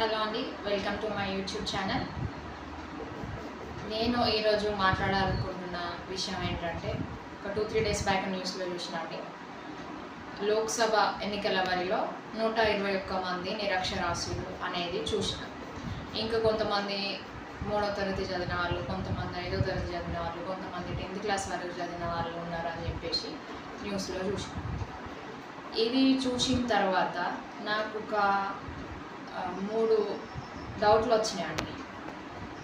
Hello అండి, welcome to my YouTube channel. నేను ఈరోజు మాట్లాడాలనుకుంటున్న విషయం ఏంటంటే, ఒక 2-3 డేస్ బ్యాక్ న్యూస్లో చూసినండి. లోక్సభ ఎన్నికల వరిలో 121 మంది నిరక్షరాస్యులు అనేది చూసిన. ఇంకా కొంతమంది 3వ తరగతి చదివిన వాళ్ళు, కొంతమంది 5వ తరగతి చదివిన వాళ్ళు, కొంతమంది 10th క్లాస్ వరకు చదివిన వాళ్ళు ఉన్నారని చెప్పేసి న్యూస్లో చూసిన. ఇది చూసిన తర్వాత నాకు ఒక 3 డౌట్లు వచ్చినాయండి.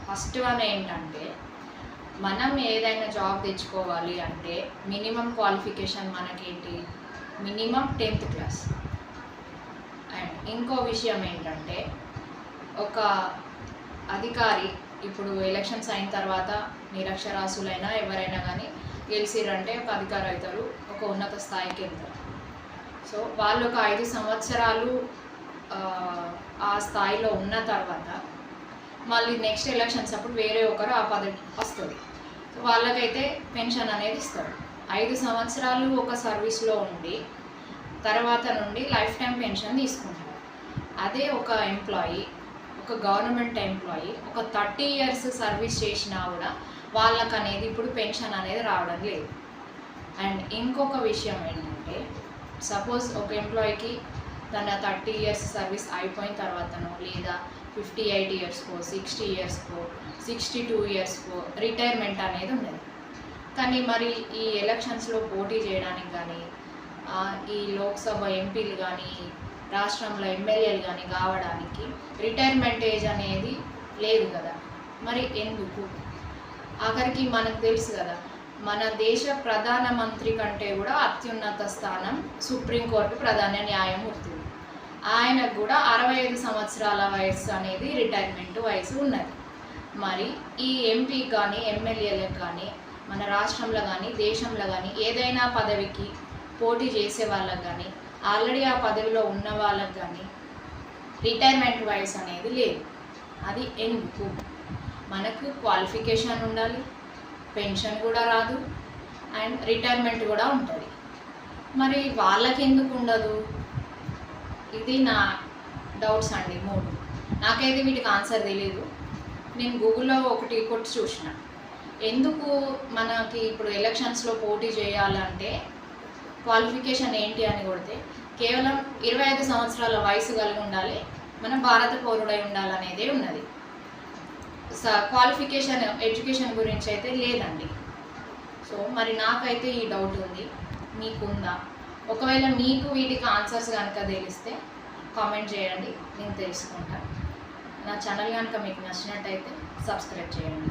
ఫస్ట్ వన్ ఏంటంటే, మనం ఏదైనా జాబ్ తెచ్చుకోవాలి అంటే మినిమం క్వాలిఫికేషన్ మనకేంటి, మినిమం 10th క్లాస్. అండ్ ఇంకో విషయం ఏంటంటే, ఒక అధికారి ఇప్పుడు ఎలక్షన్స్ అయిన తర్వాత నిరక్షరాస్యులైనా ఎవరైనా కానీ గెలిచిరంటే ఒక అధికారి అవుతారు, ఒక ఉన్నత స్థాయికి వెళ్తారు. సో వాళ్ళు ఒక 5 సంవత్సరాలు ఆ స్థాయిలో ఉన్న తర్వాత మళ్ళీ నెక్స్ట్ ఎలక్షన్స్ అప్పుడు వేరే ఒకరు ఆ పదవి వస్తుంది. సో వాళ్ళకైతే పెన్షన్ అనేది ఇస్తారు. 5 సంవత్సరాలు ఒక సర్వీస్లో ఉండి తర్వాత నుండి లైఫ్ టైం పెన్షన్ తీసుకుంటారు. అదే ఒక ఎంప్లాయీ, ఒక గవర్నమెంట్ ఎంప్లాయీ ఒక 30 years సర్వీస్ చేసినా కూడా వాళ్ళకు అనేది ఇప్పుడు పెన్షన్ అనేది రావడం లేదు. అండ్ ఇంకొక విషయం ఏంటంటే, సపోజ్ ఒక ఎంప్లాయీకి తన 30 years సర్వీస్ అయిపోయిన తర్వాతనో లేదా 58 yearsకో 60 yearsకో 62 yearsకో రిటైర్మెంట్ అనేది ఉండదు. కానీ మరి ఈ ఎలక్షన్స్లో పోటీ చేయడానికి కానీ, ఈ లోక్సభ ఎంపీలు కానీ, రాష్ట్రంలో ఎమ్మెల్యేలు కానీ కావడానికి రిటైర్మెంట్ ఏజ్ అనేది లేదు కదా. మరి ఎందుకు? ఆఖరికి మనకు తెలుసు కదా, మన దేశ ప్రధానమంత్రి కంటే కూడా అత్యున్నత స్థానం సుప్రీంకోర్టు ప్రధాన న్యాయమూర్తి. ఆయనకు కూడా 65 సంవత్సరాల వయసు అనేది రిటైర్మెంట్ వయసు ఉన్నది. మరి ఈ ఎంపీ కానీ ఎమ్మెల్యేలకు కానీ మన రాష్ట్రంలో కానీ దేశంలో కానీ ఏదైనా పదవికి పోటీ చేసే వాళ్ళకు కానీ ఆల్రెడీ ఆ పదవిలో ఉన్న వాళ్ళకు కానీ రిటైర్మెంట్ వయసు అనేది లేదు. అది ఎందుకు? మనకు క్వాలిఫికేషన్ ఉండాలి, పెన్షన్ కూడా రాదు, అండ్ రిటైర్మెంట్ కూడా ఉంటుంది. మరి వాళ్ళకి ఎందుకు ఉండదు? ఇది నా డౌట్స్ అండి 3. నాకైతే వీటికి ఆన్సర్ తెలియదు. నేను గూగుల్లో ఒకటి కొట్టి చూసిన, ఎందుకు మనకి ఇప్పుడు ఎలక్షన్స్లో పోటీ చేయాలంటే క్వాలిఫికేషన్ ఏంటి అని కొడితే కేవలం 25 సంవత్సరాల వయసు కలిగి ఉండాలి, మనం భారత పౌరుడై ఉండాలనేదే ఉన్నది. క్వాలిఫికేషన్ ఎడ్యుకేషన్ గురించి అయితే లేదండి. సో మరి నాకైతే ఈ డౌట్ ఉంది, మీకుందా? ఒకవేళ మీకు వీటికి ఆన్సర్స్ కనుక తెలిస్తే కామెంట్ చేయండి, నేను తెలుసుకుంటాను. నా ఛానల్ కనుక మీకు నచ్చినట్టయితే సబ్స్క్రైబ్ చేయండి.